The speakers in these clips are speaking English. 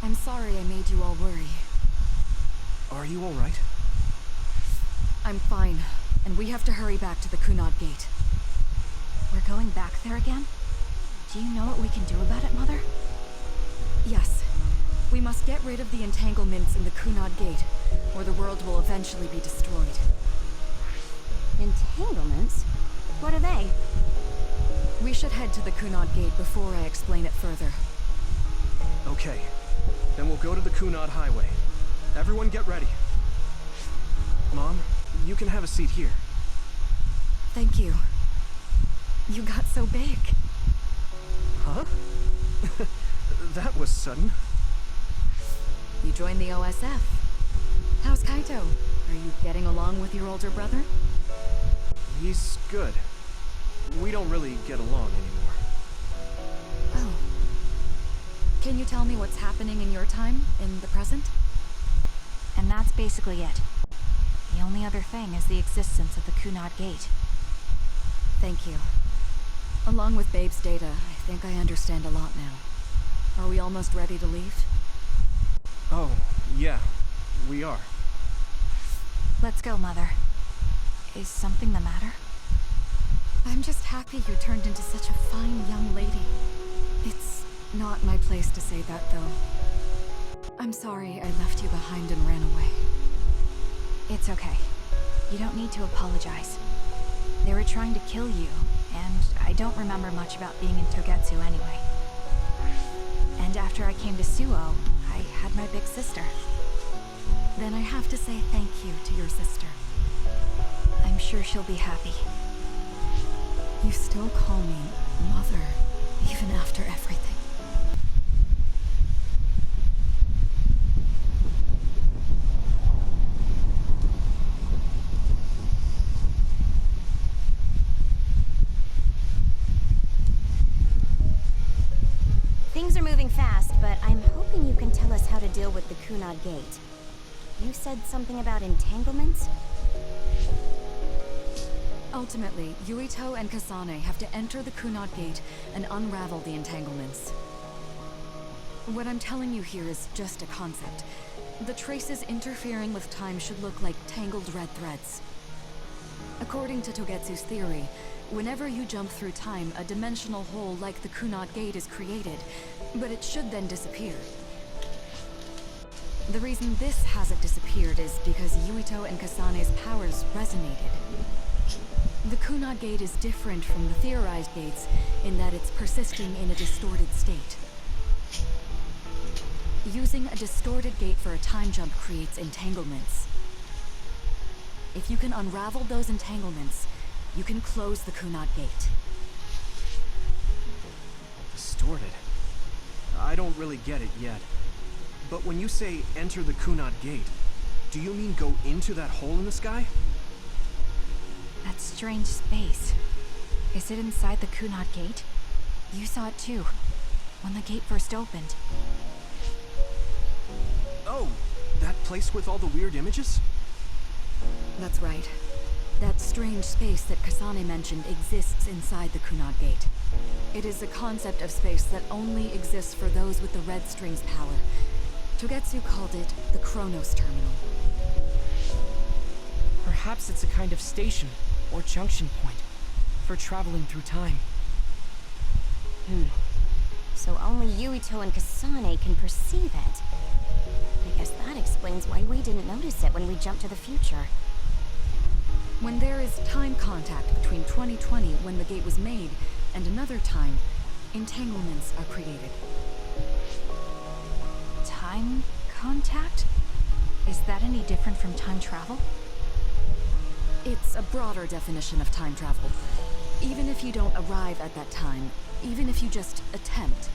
I'm sorry I made you all worry. Are you alright? I'm fine, and we have to hurry back to the Kunad Gate. We're going back there again? Do you know what we can do about it, Mother? Yes. We must get rid of the entanglements in the Kunad Gate, or the world will eventually be destroyed. Entanglements? What are they? We should head to the Kunad Gate before I explain it further. Okay. Then we'll go to the Kunad Highway. Everyone get ready. Mom, you can have a seat here. Thank you. You got so big. Huh? That was sudden. You joined the OSF. How's Kaito? Are you getting along with your older brother? He's good. We don't really get along anymore. Oh. Can you tell me what's happening in your time, in the present? And that's basically it. The only other thing is the existence of the Kunad Gate. Thank you. Along with Babe's data, I think I understand a lot now. Are we almost ready to leave? Oh, yeah. We are. Let's go, Mother. Is something the matter? I'm just happy you turned into such a fine young lady. It's not my place to say that, though. I'm sorry I left you behind and ran away. It's okay. You don't need to apologize. They were trying to kill you, and I don't remember much about being in Togetsu anyway. And after I came to Suo, I had my big sister. Then I have to say thank you to your sister. I'm sure she'll be happy. You still call me Mother, even after everything. Things are moving fast, but I'm hoping you can tell us how to deal with the Kunad Gate. You said something about entanglements? Ultimately, Yuito and Kasane have to enter the Kunad Gate and unravel the entanglements. What I'm telling you here is just a concept. The traces interfering with time should look like tangled red threads. According to Togetsu's theory, whenever you jump through time, a dimensional hole like the Kunad Gate is created, but it should then disappear. The reason this hasn't disappeared is because Yuito and Kasane's powers resonated. The Kunad Gate is different from the theorized gates in that it's persisting in a distorted state. Using a distorted gate for a time jump creates entanglements. If you can unravel those entanglements, you can close the Kunad Gate. Distorted? I don't really get it yet. But when you say enter the Kunad Gate, do you mean go into that hole in the sky? That strange space. Is it inside the Kunad Gate? You saw it too, when the gate first opened. Oh, that place with all the weird images? That's right. That strange space that Kasane mentioned exists inside the Kunad Gate. It is a concept of space that only exists for those with the red string's power. Togetsu called it the Chronos Terminal. Perhaps it's a kind of station, or junction point, for traveling through time. So only Yuito and Kasane can perceive it. I guess that explains why we didn't notice it when we jumped to the future. When there is time contact between 2020, when the gate was made, and another time, entanglements are created. Time contact? Is that any different from time travel? It's a broader definition of time travel. Even if you don't arrive at that time, even if you just attempt.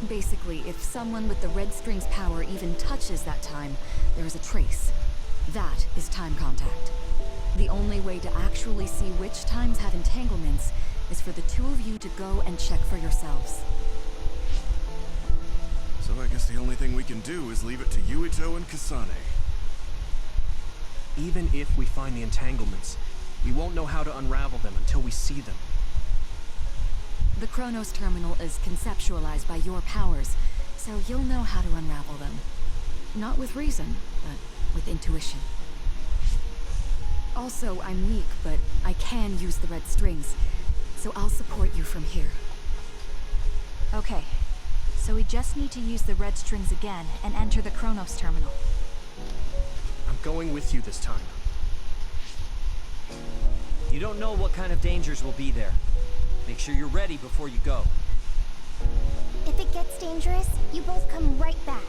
Basically, if someone with the red string's power even touches that time, there is a trace. That is time contact. The only way to actually see which times have entanglements is for the two of you to go and check for yourselves. So I guess the only thing we can do is leave it to Yuito and Kasane. Even if we find the entanglements, we won't know how to unravel them until we see them. The Chronos Terminal is conceptualized by your powers, So you'll know how to unravel them. Not with reason, but with intuition. Also, I'm weak, but I can use the red strings, so I'll support you from here. Okay. So we just need to use the red strings again and enter the Chronos terminal. I'm going with you this time. You don't know what kind of dangers will be there. Make sure you're ready before you go. If it gets dangerous, you both come right back.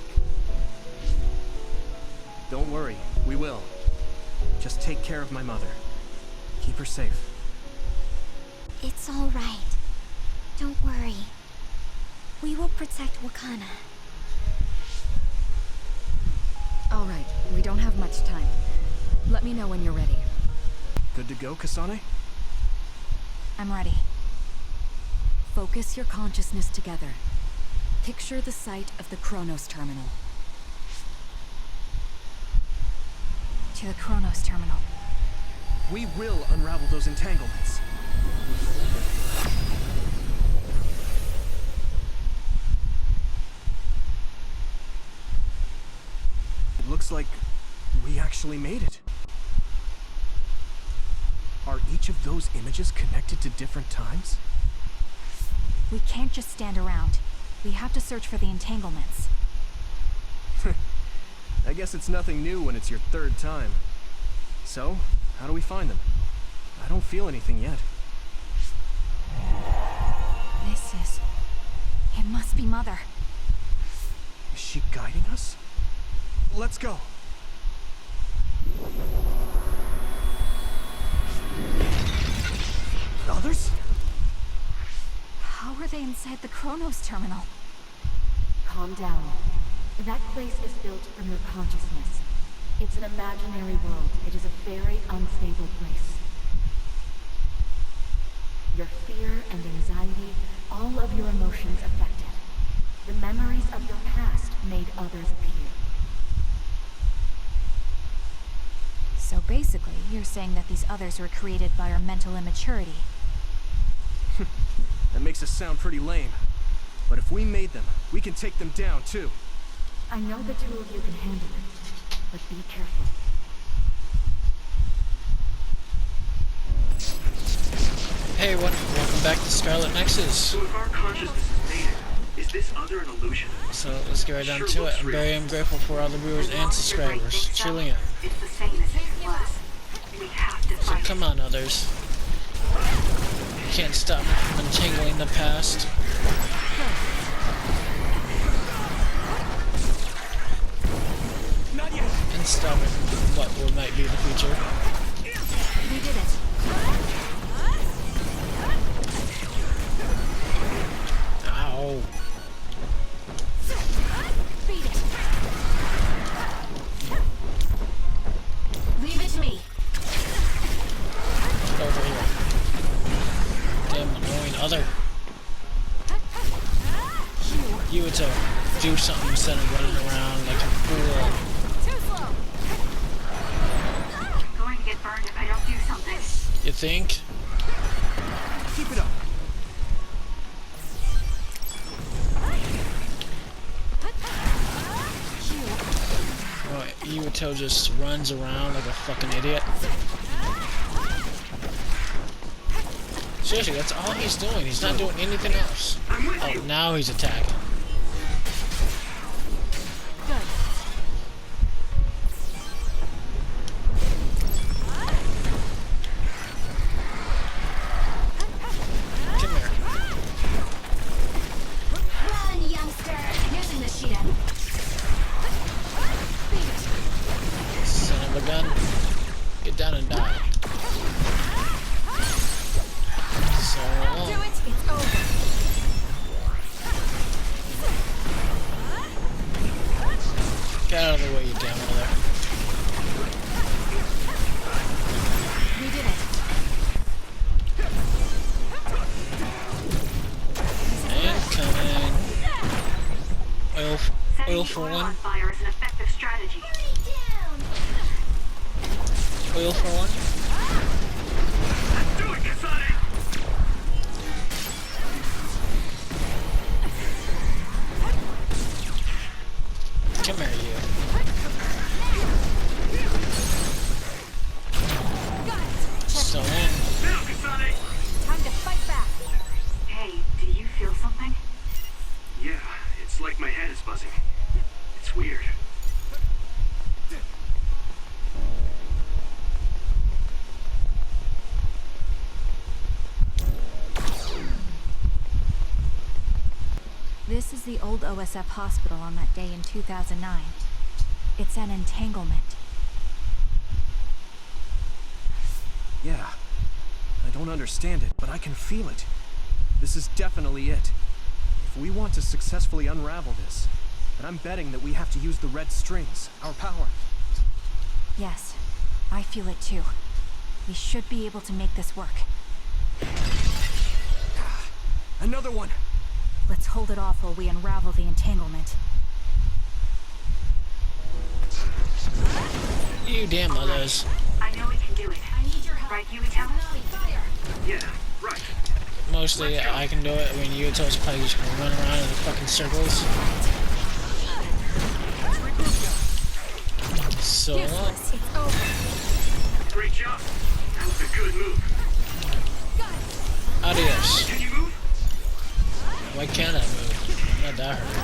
Don't worry, we will. Just take care of my mother. Keep her safe. It's all right. Don't worry. We will protect Wakana. All right, we don't have much time. Let me know when you're ready. Good to go, Kasane? I'm ready. Focus your consciousness together. Picture the site of the Chronos terminal. To the Chronos terminal. We will unravel those entanglements. It looks like we actually made it. Are each of those images connected to different times? We can't just stand around. We have to search for the entanglements. I guess it's nothing new when it's your third time. So, how do we find them? I don't feel anything yet. This is... It must be Mother. Is she guiding us? Let's go. Others? How are they inside the Chronos terminal? Calm down. That place is built from your consciousness. It's an imaginary world. It is a very unstable place. Your fear and anxiety, all of your emotions affected. The memories of your past made others appear. So basically, you're saying that these others were created by our mental immaturity. That makes us sound pretty lame. But if we made them, we can take them down too. I know the two of you can handle it, but be careful. Hey, welcome back to Scarlet Nexus. So if our consciousness is made it, is this other an illusion? So let's get right down to it. I'm very grateful for all the viewers and subscribers. Truly am. It's the same as it was. We have to So fight. come on, others. You can't stop me from untangling the past. Not yet. And stop it from what might be the future. We did it. Ow. Beat it. Leave it to me. Over here. Damn annoying other. You would do something instead of running around like a fool. Too slow. I'm going to get burned if I don't do something. You think? Keep it up. Oh, Iwata just runs around like a fucking idiot. Seriously, that's all he's doing. He's not doing anything else. Oh, now he's attacking. Come here. Run, youngster! Using the Sheeta. Son of a gun. Get down and die. So long. Do it. It's over. Get out of the way, you damn mother. We did it. And coming. Oil for Setting oil one. on fire is an effective strategy. Oil for one. Do it, Kasane! This is the old OSF hospital on that day in 2009. It's an entanglement. Yeah. I don't understand it, but I can feel it. This is definitely it. If we want to successfully unravel this, then I'm betting that we have to use the red strings, our power. Yes, I feel it too. We should be able to make this work. Another one! Let's hold it off while we unravel the entanglement. You damn mothers. I know we can do it. I need your help. Right, Yuito? Yeah, right. Mostly I can do it. I mean, Yuito's probably just gonna run around in fucking circles. So Useless. It's over. Great job. That was a good move. adios. Can you move? Why can't I move? I'm not that hurt.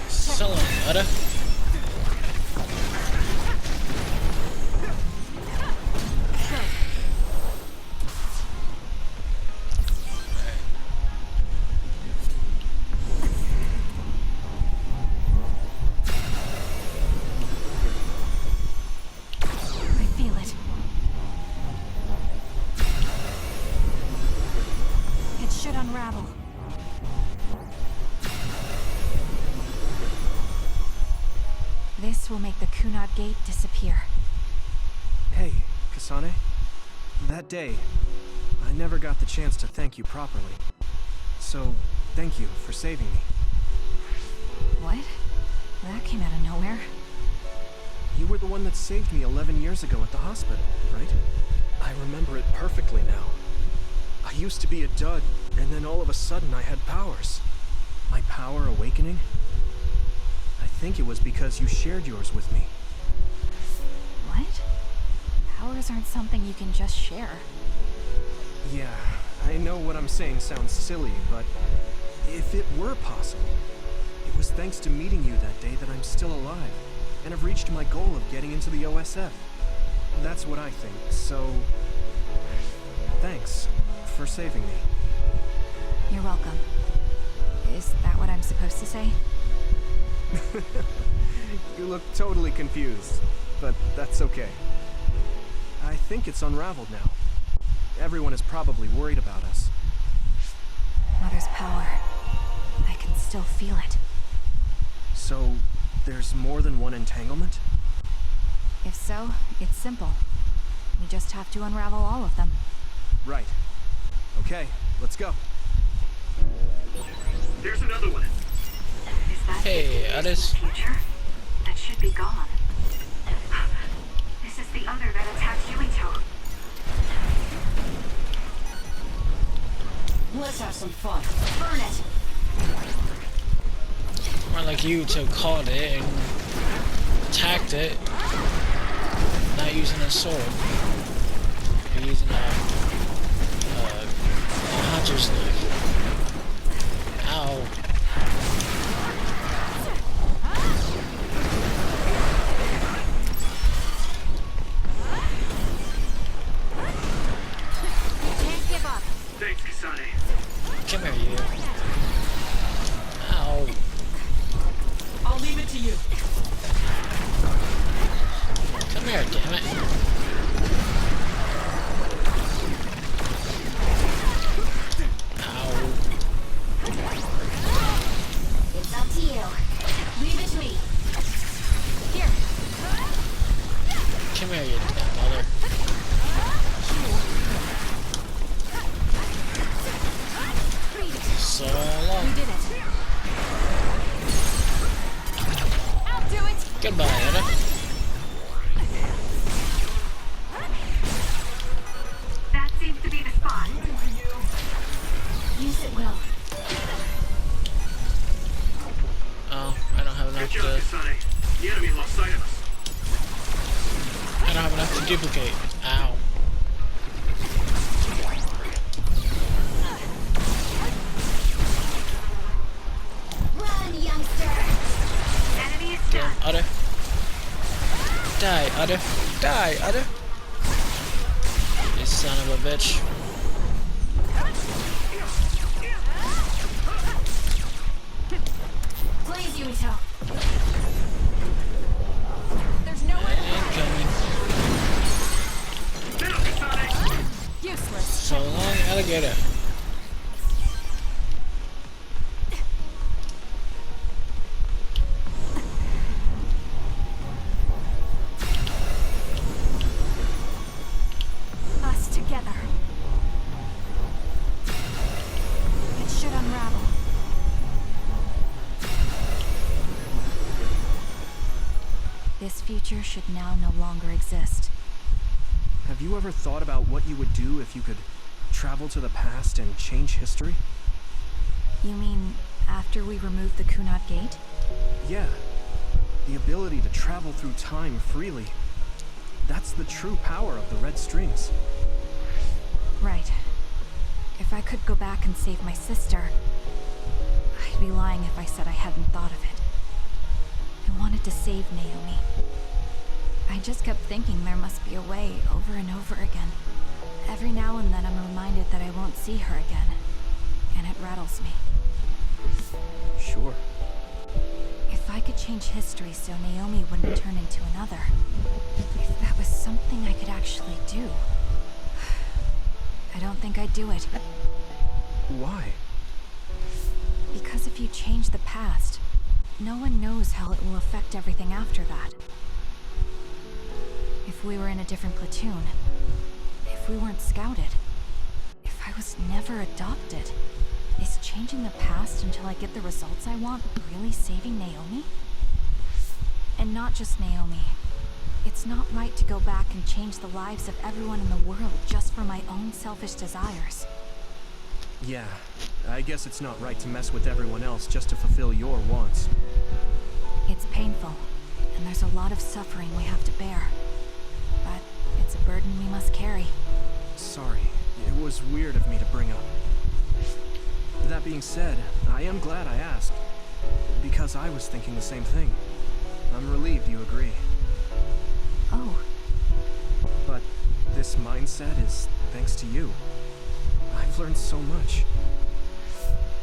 Selling butter. This will make the Kunad Gate disappear. Hey, Kasane. That day, I never got the chance to thank you properly. So, thank you for saving me. What? That came out of nowhere. You were the one that saved me 11 years ago at the hospital, right? I remember it perfectly now. I used to be a dud, and then all of a sudden I had powers. My power awakening? I think it was because you shared yours with me. What? Powers aren't something you can just share. Yeah, I know what I'm saying sounds silly, but if it were possible, it was thanks to meeting you that day that I'm still alive, and have reached my goal of getting into the OSF. That's what I think, so thanks for saving me. You're welcome. Is that what I'm supposed to say? You look totally confused, but that's okay. I think it's unraveled now. Everyone is probably worried about us. Mother's power. I can still feel it. So, there's more than one entanglement? If so, it's simple. We just have to unravel all of them. Right. Okay, let's go. There's another one. Is that Hey, Alice. future? That should be gone. This is the other that attacked Yuito. Let's have some fun. Burn it! More like you to caught it and attacked it, not using a sword, but using a hunter's knife. Ow. Can't give up. Thanks, Kasane. Come here, you. Ow. I'll leave it to you. Come here, damn it. Ow. It's up to you. Leave it to me. Here. Come here, you damn mother. So long. We did it. I'll do it. Goodbye, Anna. That seems to be the spot. Use it well. Oh, I don't have Good enough job, to. Kasane. The enemy lost sight of us. I don't have enough to duplicate. Ow. Run, youngster! Enemy is Damn, done. Udder. Die, Udder. Die, Udder. Son of a bitch. Please, Yuito. There's nowhere Incoming. useless. So long, alligator. Us together. It should unravel. This future should now no longer exist. Have you ever thought about what you would do if you could travel to the past and change history? You mean after we remove the Kunad Gate? Yeah. The ability to travel through time freely. That's the true power of the red strings. Right. If I could go back and save my sister, I'd be lying if I said I hadn't thought of it. I wanted to save Naomi. I just kept thinking there must be a way over and over again. Every now and then I'm reminded that I won't see her again, and it rattles me. Sure. If I could change history so Naomi wouldn't turn into another, if that was something I could actually do, I don't think I'd do it. Why? Because if you change the past, no one knows how it will affect everything after that. If we were in a different platoon, if we weren't scouted, if I was never adopted, is changing the past until I get the results I want really saving Naomi? And not just Naomi. It's not right to go back and change the lives of everyone in the world just for my own selfish desires. Yeah, I guess it's not right to mess with everyone else just to fulfill your wants. It's painful, and there's a lot of suffering we have to bear. But it's a burden we must carry. Sorry, it was weird of me to bring up. That being said, I am glad I asked, because I was thinking the same thing. I'm relieved you agree. Oh. But this mindset is thanks to you. I've learned so much.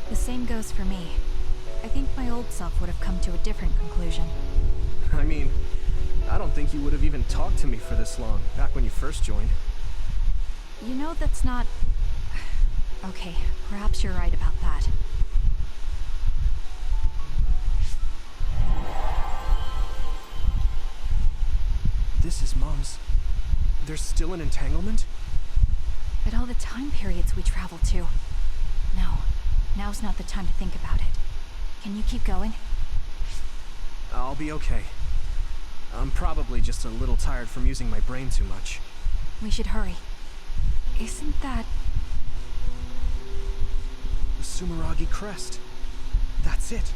The same goes for me. I think my old self would have come to a different conclusion. I mean, I don't think you would have even talked to me for this long, back when you first joined. You know that's not... Okay, perhaps you're right about that. This is Mom's. There's still an entanglement? But all the time periods we travel to. No, now's not the time to think about it. Can you keep going? I'll be okay. I'm probably just a little tired from using my brain too much. We should hurry. Isn't that... The Sumeragi crest. That's it.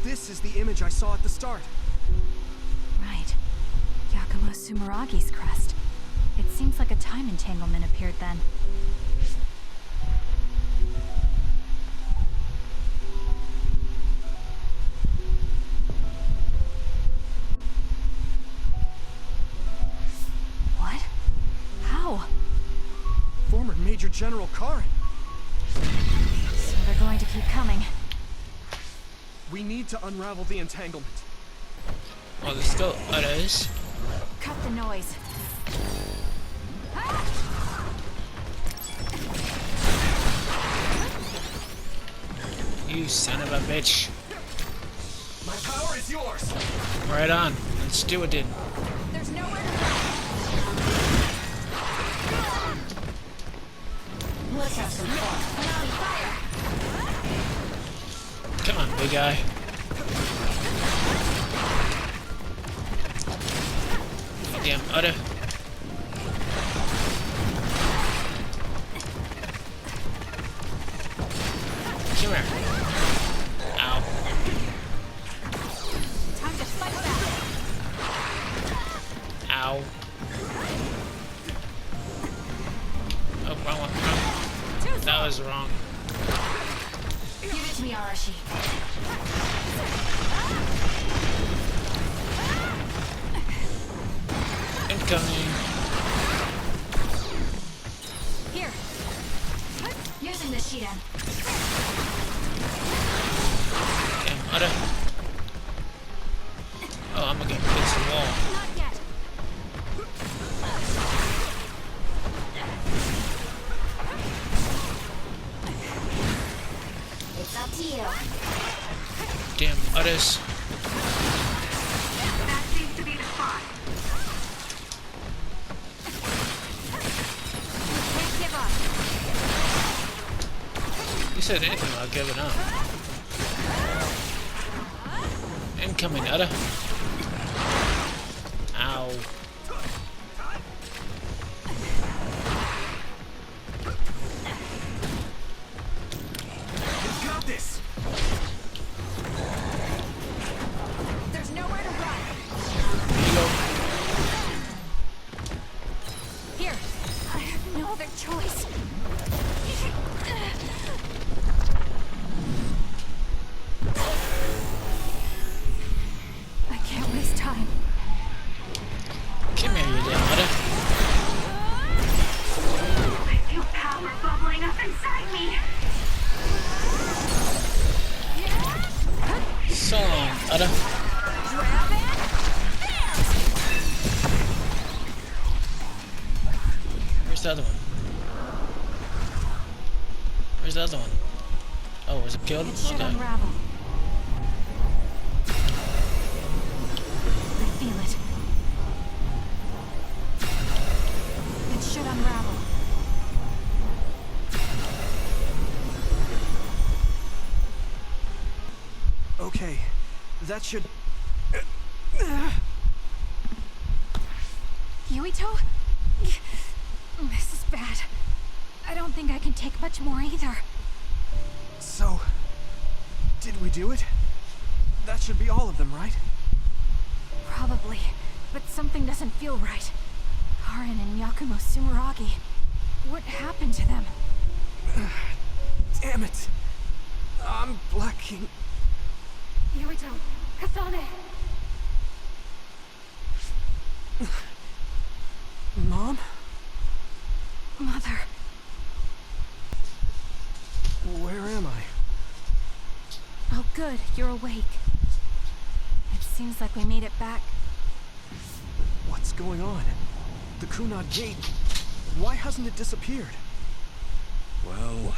This is the image I saw at the start. Right. Yakumo Sumeragi's crest. It seems like a time entanglement appeared then. What? How? Former Major General Karen. So they're going to keep coming. We need to unravel the entanglement. Well, there's still others. Cut the noise. You son of a bitch. My power is yours. Right on. Let's do it, dude. There's nowhere to go. Let's have some fun. Come on, big guy. Damn udder. Come here. Ow. Time to fight back. Ow. Oh, wrong one. That was wrong. Give it to me, Arashi. Incoming. Using the Shiden. Damn, Ada. Oh, I'm gonna get against the wall. Not yet. It's up to you. Damn, Ada's. That seems to be the spot. Can't give up. You said anything about giving up. Incoming, Ada. Ow. You got this! There's nowhere to run. Here you go. Here. I have no other choice. I can't waste time. Come here, you damn Ada. I feel power bubbling up inside me. So long, Ada. Grab it. Where's the other one? Where's the other one? Oh, was it killed? It should Okay. unravel. I feel it. It should unravel. Okay, that should... Yuito? This is bad. I don't think I can take much more either. So... did we do it? That should be all of them, right? Probably, but something doesn't feel right. Karin and Yakumo Sumeragi. What happened to them? Damn it! I'm blacking... Yuito, Kasane. Mom? Mother. Where am I? Oh good, you're awake. It seems like we made it back. What's going on? The Kunad Gate... why hasn't it disappeared? Well,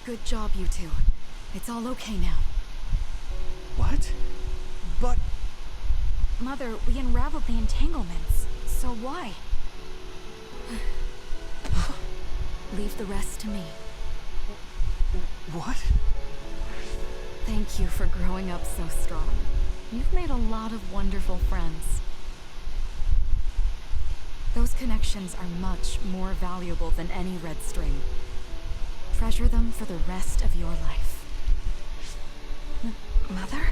Good job, you two. It's all okay now. What? But... Mother, we unraveled the entanglements. So why? Leave the rest to me. what? Thank you for growing up so strong. You've made a lot of wonderful friends. Those connections are much more valuable than any red string. Treasure them for the rest of your life. Mother?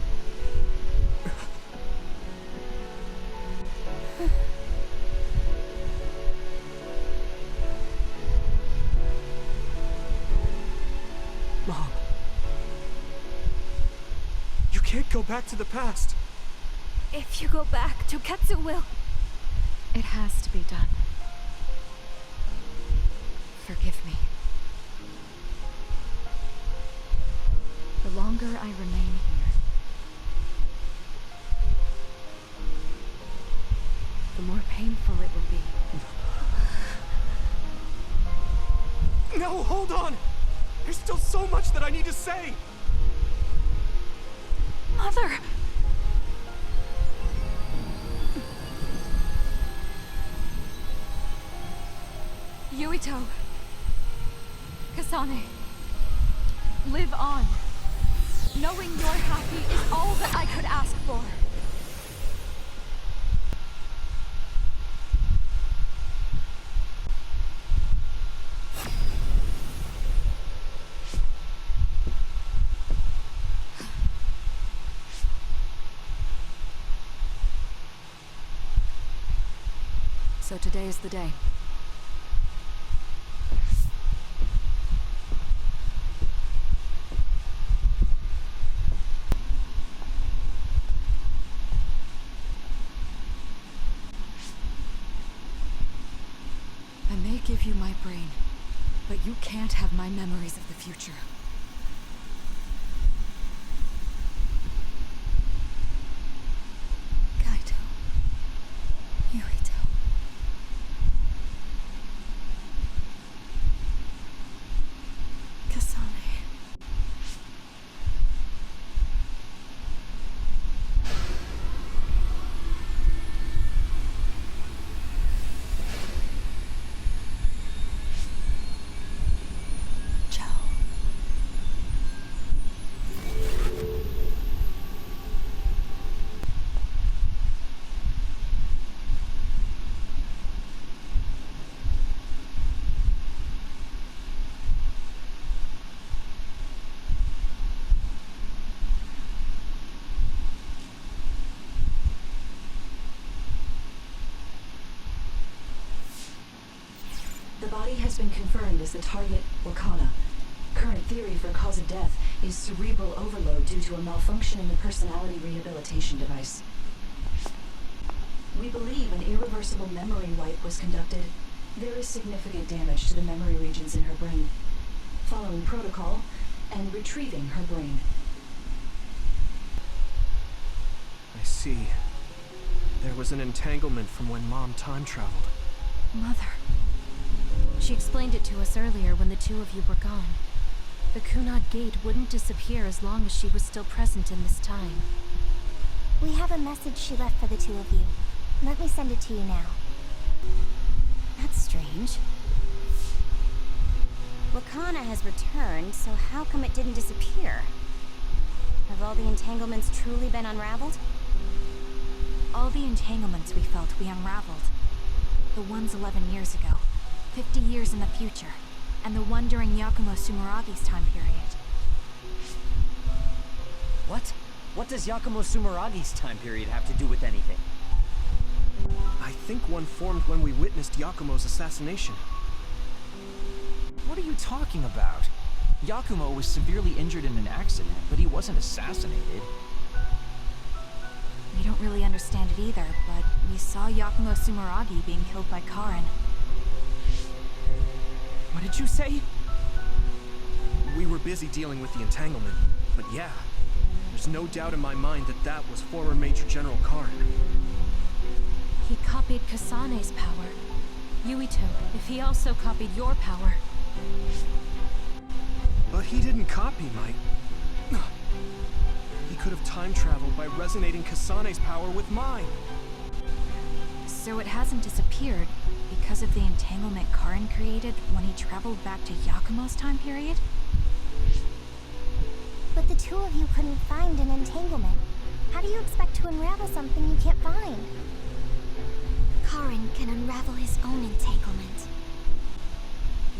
Mom. You can't go back to the past. If you go back, Toketsu will. It has to be done. Forgive me. The longer I remain here, the more painful it will be. No, hold on! There's still so much that I need to say! Mother! Yuito. Kasane. Live on. Knowing you're happy is all that I could ask for. So today is the day. I may give you my brain, But you can't have my memories of the future. Kaito. Yuito. Kasane. The body has been confirmed as the target, Wakana. Current theory for cause of death is cerebral overload due to a malfunction in the personality rehabilitation device. We believe an irreversible memory wipe was conducted. There is significant damage to the memory regions in her brain. Following protocol and retrieving her brain. I see. There was an entanglement from when Mom time traveled. Mother. She explained it to us earlier when the two of you were gone. The Kunad Gate wouldn't disappear as long as she was still present in this time. We have a message she left for the two of you. Let me send it to you now. That's strange. Wakana has returned, so how come it didn't disappear? Have all the entanglements truly been unraveled? All the entanglements we felt we unraveled. The ones 11 years ago, 50 years in the future, and the one during Yakumo Sumeragi's time period. What? What does Yakumo Sumeragi's time period have to do with anything? I think one formed when we witnessed Yakumo's assassination. What are you talking about? Yakumo was severely injured in an accident, but he wasn't assassinated. We don't really understand it either, but we saw Yakumo Sumeragi being killed by Karin. What did you say? We were busy dealing with the entanglement, but yeah, there's no doubt in my mind that that was former Major General Karin. He copied Kasane's power. Yuito, if he also copied your power. But he didn't copy my... He could have time traveled by resonating Kasane's power with mine. So it hasn't disappeared because of the entanglement Karin created when he traveled back to Yakumo's time period? But the two of you couldn't find an entanglement. How do you expect to unravel something you can't find? Karin can unravel his own entanglement.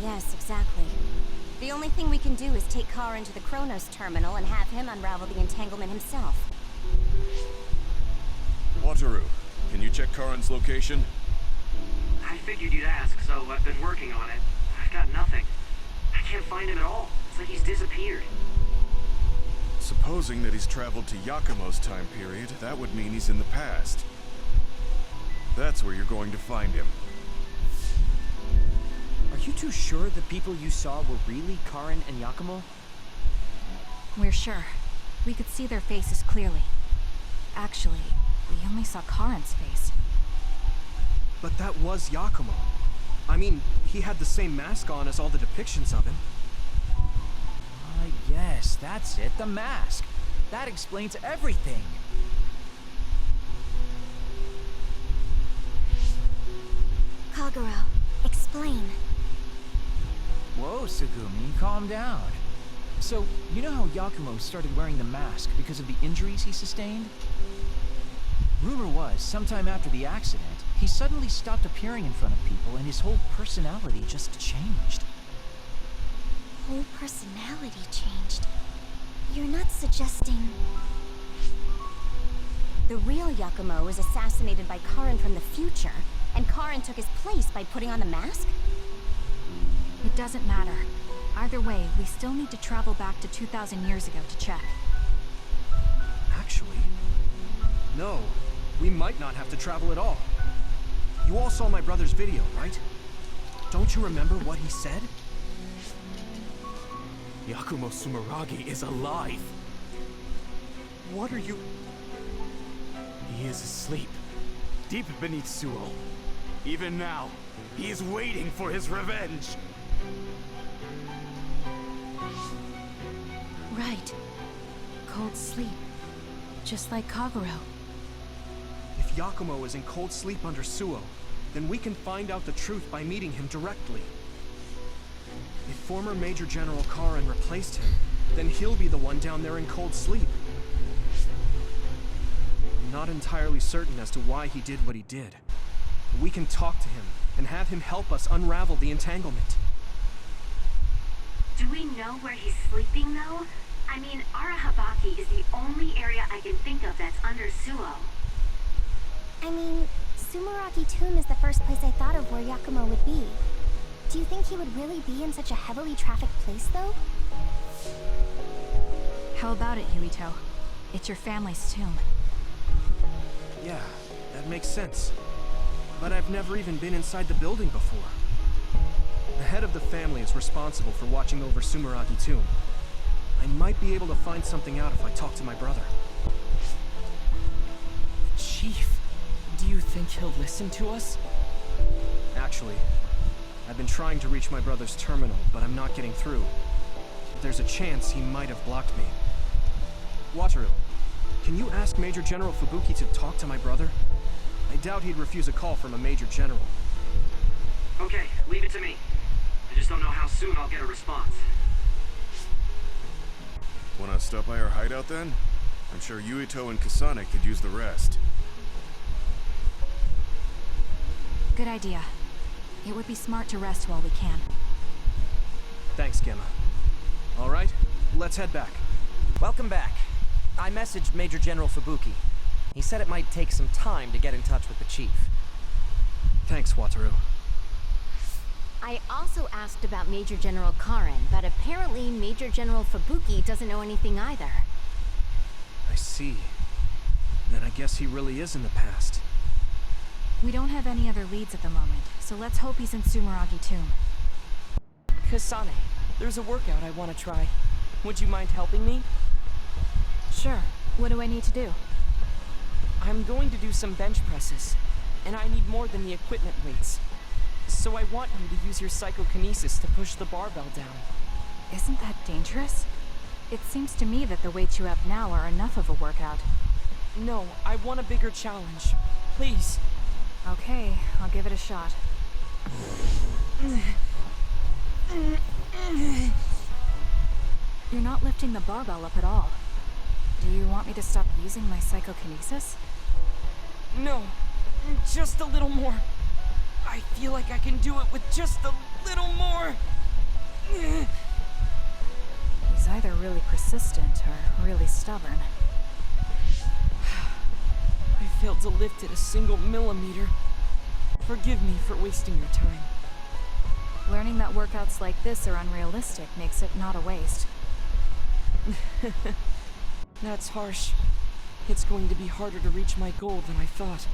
Yes, exactly. The only thing we can do is take Karin to the Chronos terminal and have him unravel the entanglement himself. Wataru, can you check Karin's location? I figured you'd ask, so I've been working on it. I've got nothing. I can't find him at all. It's like he's disappeared. Supposing that he's traveled to Yakumo's time period, that would mean he's in the past. That's where you're going to find him. Are you too sure the people you saw were really Karin and Yakumo? We're sure. We could see their faces clearly. Actually, we only saw Karin's face. But that was Yakumo. I mean, he had the same mask on as all the depictions of him. Yes, that's it, the mask. That explains everything. Kagero, explain. Whoa, Tsugumi, calm down. So, you know how Yakumo started wearing the mask because of the injuries he sustained? Rumor was, sometime after the accident, he suddenly stopped appearing in front of people and his whole personality just changed. Whole personality changed. You're not suggesting... The real Yakumo was assassinated by Karin from the future, and Karin took his place by putting on the mask? It doesn't matter. Either way, we still need to travel back to 2,000 years ago to check. Actually, no. We might not have to travel at all. You all saw my brother's video, right? Don't you remember what he said? Yakumo Sumeragi is alive! What are you... He is asleep, deep beneath Suo. Even now, he is waiting for his revenge! Right. Cold sleep. Just like Kagero. If Yakumo is in cold sleep under Suo, then we can find out the truth by meeting him directly. If former Major General Karin replaced him, then he'll be the one down there in cold sleep. I'm not entirely certain as to why he did what he did. But we can talk to him and have him help us unravel the entanglement. Do we know where he's sleeping, though? I mean, Arahabaki is the only area I can think of that's under Suo. I mean, Sumeragi Tomb is the first place I thought of where Yakumo would be. Do you think he would really be in such a heavily trafficked place, though? How about it, Yuito? It's your family's tomb. Yeah, that makes sense. But I've never even been inside the building before. The head of the family is responsible for watching over Sumeragi Tomb. I might be able to find something out if I talk to my brother. Chief, do you think he'll listen to us? Actually, I've been trying to reach my brother's terminal, but I'm not getting through. There's a chance he might have blocked me. Wataru, can you ask Major General Fubuki to talk to my brother? I doubt he'd refuse a call from a Major General. Okay, leave it to me. I just don't know how soon I'll get a response. Wanna stop by our hideout then? I'm sure Yuito and Kasane could use the rest. Good idea. It would be smart to rest while we can. Thanks, Gemma. All right, let's head back. Welcome back. I messaged Major General Fubuki. He said it might take some time to get in touch with the chief. Thanks, Wataru. I also asked about Major General Karin, but apparently Major General Fubuki doesn't know anything either. I see. Then I guess he really is in the past. We don't have any other leads at the moment, so let's hope he's in Sumeragi Tomb. Kasane, there's a workout I want to try. Would you mind helping me? Sure. What do I need to do? I'm going to do some bench presses, and I need more than the equipment weights. So I want you to use your psychokinesis to push the barbell down. Isn't that dangerous? It seems to me that the weights you have now are enough of a workout. No, I want a bigger challenge. Please. Okay, I'll give it a shot. You're not lifting the barbell up at all. Do you want me to stop using my psychokinesis? No, just a little more. I feel like I can do it with just a little more. He's either really persistent or really stubborn. I failed to lift it a single millimeter. Forgive me for wasting your time. Learning that workouts like this are unrealistic makes it not a waste. That's harsh. It's going to be harder to reach my goal than I thought.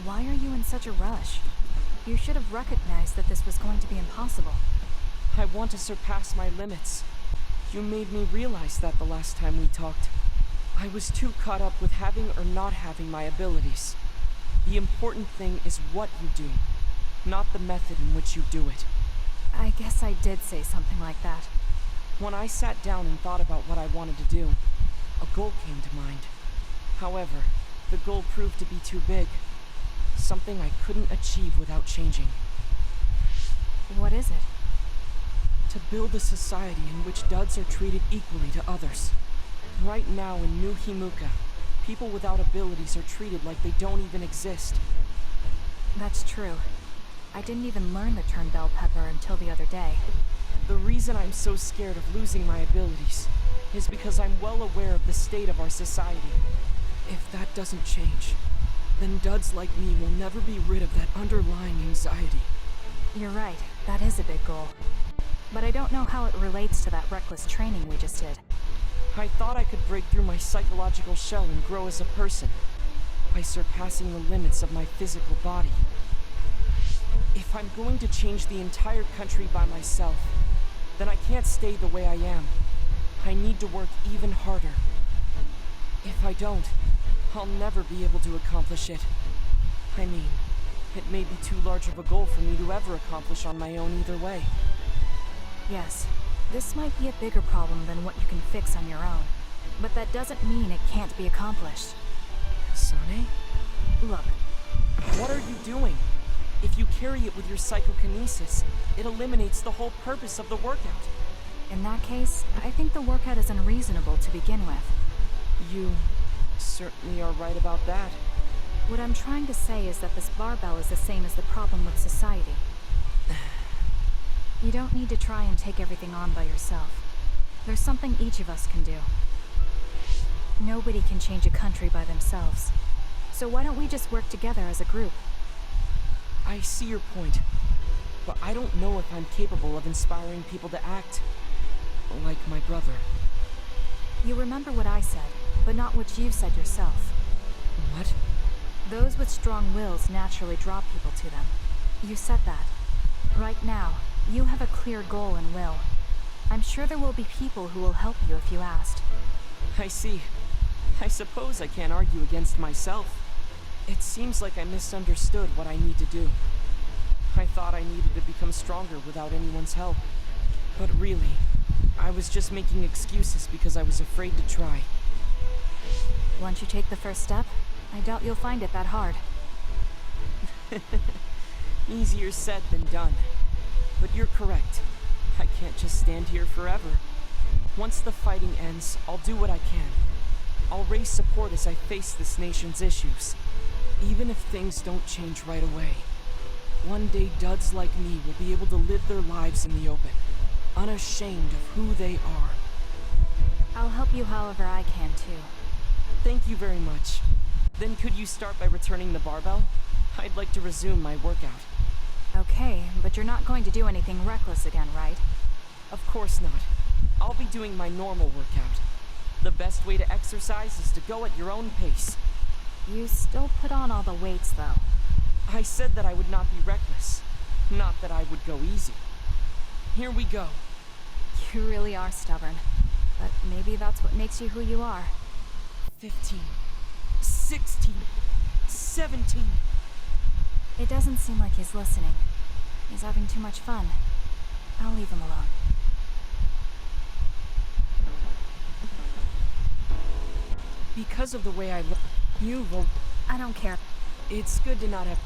Why are you in such a rush? You should have recognized that this was going to be impossible. I want to surpass my limits. You made me realize that the last time we talked. I was too caught up with having or not having my abilities. The important thing is what you do, not the method in which you do it. I guess I did say something like that. When I sat down and thought about what I wanted to do, a goal came to mind. However, the goal proved to be too big. Something I couldn't achieve without changing. What is it? To build a society in which duds are treated equally to others. Right now in New Himuka, people without abilities are treated like they don't even exist. That's true. I didn't even learn the term bell pepper until the other day. The reason I'm so scared of losing my abilities is because I'm well aware of the state of our society. If that doesn't change, then duds like me will never be rid of that underlying anxiety. You're right, that is a big goal. But I don't know how it relates to that reckless training we just did. I thought I could break through my psychological shell and grow as a person, by surpassing the limits of my physical body. If I'm going to change the entire country by myself, then I can't stay the way I am. I need to work even harder. If I don't, I'll never be able to accomplish it. I mean, it may be too large of a goal for me to ever accomplish on my own either way. Yes, this might be a bigger problem than what you can fix on your own. But that doesn't mean it can't be accomplished. Kasane? Look. What are you doing? If you carry it with your psychokinesis, it eliminates the whole purpose of the workout. In that case, I think the workout is unreasonable to begin with. You certainly are right about that. What I'm trying to say is that this barbell is the same as the problem with society. You don't need to try and take everything on by yourself. There's something each of us can do. Nobody can change a country by themselves. So why don't we just work together as a group? I see your point, but I don't know if I'm capable of inspiring people to act like my brother. You remember what I said, but not what you've said yourself. What? Those with strong wills naturally draw people to them. You said that. Right now, you have a clear goal and will. I'm sure there will be people who will help you if you asked. I see. I suppose I can't argue against myself. It seems like I misunderstood what I need to do. I thought I needed to become stronger without anyone's help. But really, I was just making excuses because I was afraid to try. Once you take the first step, I doubt you'll find it that hard. Easier said than done. But you're correct. I can't just stand here forever. Once the fighting ends, I'll do what I can. I'll raise support as I face this nation's issues. Even if things don't change right away. One day duds like me will be able to live their lives in the open, unashamed of who they are. I'll help you however I can too. Thank you very much. Then could you start by returning the barbell? I'd like to resume my workout. Okay, but you're not going to do anything reckless again, right? Of course not. I'll be doing my normal workout. The best way to exercise is to go at your own pace. You still put on all the weights, though. I said that I would not be reckless, not that I would go easy. Here we go. You really are stubborn, but maybe that's what makes you who you are. 15, 16, 17. It doesn't seem like he's listening. He's having too much fun. I'll leave him alone. Because of the way I look, you will... I don't care. It's good to not have...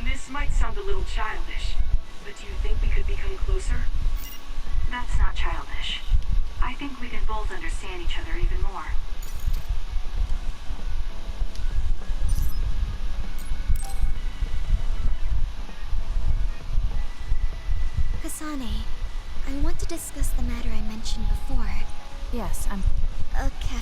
This might sound a little childish, but do you think we could become closer? That's not childish. I think we can both understand each other even more. Kasane, I want to discuss the matter I mentioned before. Yes, I'm... Okay.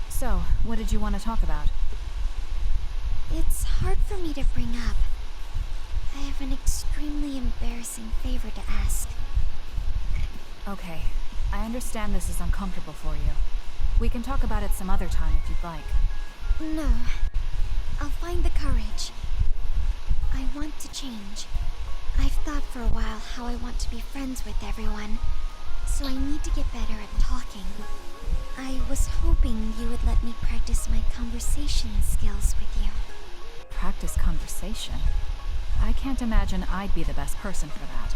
So, what did you want to talk about? It's hard for me to bring up. I have an extremely embarrassing favor to ask. Okay, I understand this is uncomfortable for you. We can talk about it some other time if you'd like. No. I'll find the courage. I want to change. I've thought for a while how I want to be friends with everyone, so I need to get better at talking. I was hoping you would let me practice my conversation skills with you. Practice conversation? I can't imagine I'd be the best person for that.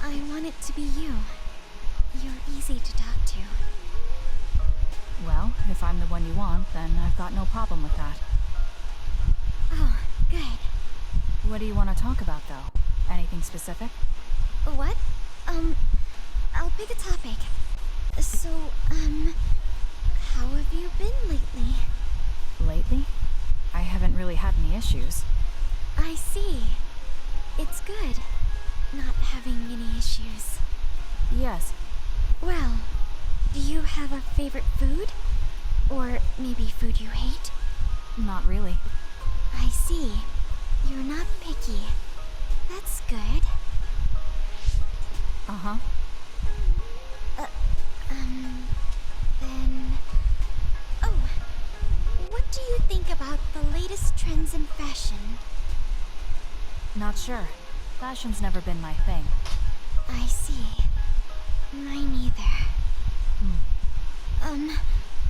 I want it to be you. You're easy to talk to. Well, if I'm the one you want, then I've got no problem with that. Oh, good. What do you want to talk about, though? Anything specific? What? I'll pick a topic. So, how have you been lately? Lately? I haven't really had any issues. I see. It's good, not having any issues. Yes. Well, do you have a favorite food? Or maybe food you hate? Not really. I see. You're not picky. That's good. Uh-huh. Then... Oh, what do you think about the latest trends in fashion? Not sure. Fashion's never been my thing. I see. Mine either.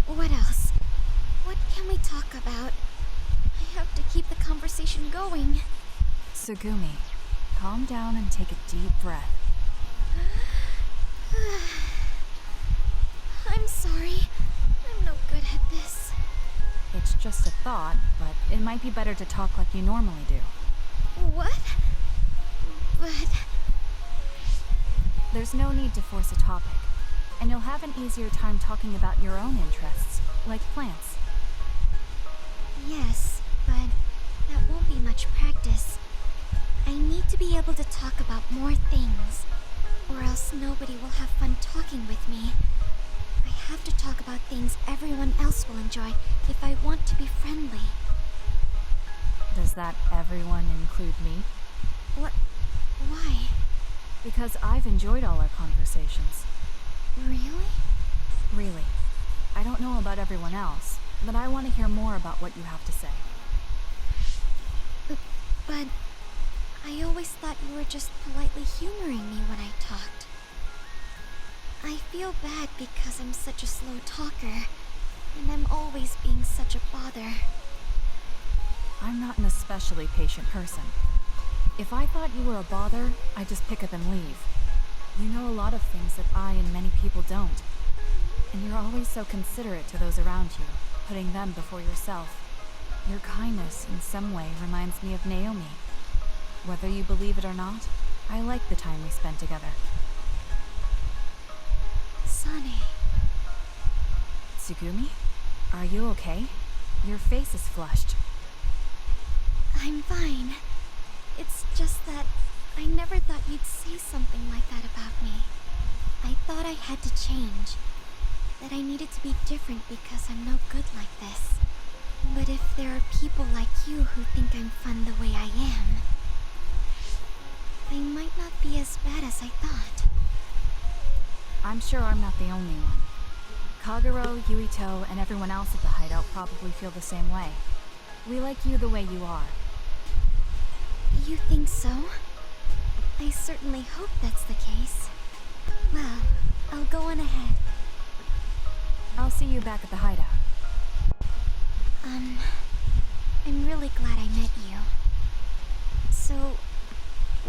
What else? What can we talk about? I have to keep the conversation going. Tsugumi, calm down and take a deep breath. I'm sorry. I'm no good at this. It's just a thought, but it might be better to talk like you normally do. What? But... There's no need to force a topic, and you'll have an easier time talking about your own interests, like plants. Yes, but that won't be much practice. I need to be able to talk about more things, or else nobody will have fun talking with me. I have to talk about things everyone else will enjoy if I want to be friendly. Does that everyone include me? What? Why? Because I've enjoyed all our conversations. Really? Really. I don't know about everyone else, but I want to hear more about what you have to say. But I always thought you were just politely humoring me when I talked. I feel bad because I'm such a slow talker, and I'm always being such a bother. I'm not an especially patient person. If I thought you were a bother, I'd just pick up and leave. You know a lot of things that I and many people don't. And you're always so considerate to those around you, putting them before yourself. Your kindness, in some way, reminds me of Naomi. Whether you believe it or not, I like the time we spent together. Kasane. Tsugumi? Are you okay? Your face is flushed. I'm fine. It's just that I never thought you'd say something like that about me. I thought I had to change. That I needed to be different because I'm no good like this. But if there are people like you who think I'm fun the way I am, I might not be as bad as I thought. I'm sure I'm not the only one. Kagero, Yuito, and everyone else at the hideout probably feel the same way. We like you the way you are. You think so? I certainly hope that's the case. Well, I'll go on ahead. I'll see you back at the hideout. I'm really glad I met you. So,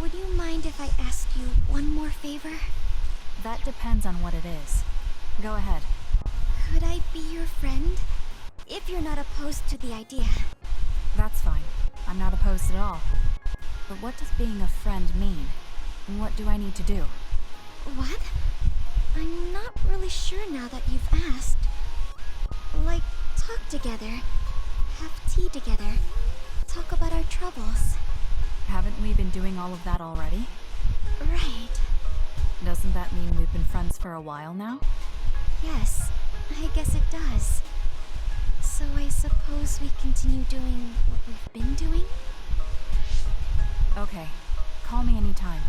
would you mind if I asked you one more favor? That depends on what it is. Go ahead. Could I be your friend? If you're not opposed to the idea. That's fine. I'm not opposed at all. But what does being a friend mean? And what do I need to do? What? I'm not really sure now that you've asked. Like, talk together. Have tea together. Talk about our troubles. Haven't we been doing all of that already? Right. Doesn't that mean we've been friends for a while now? Yes, I guess it does. So I suppose we continue doing what we've been doing? Okay. Call me anytime.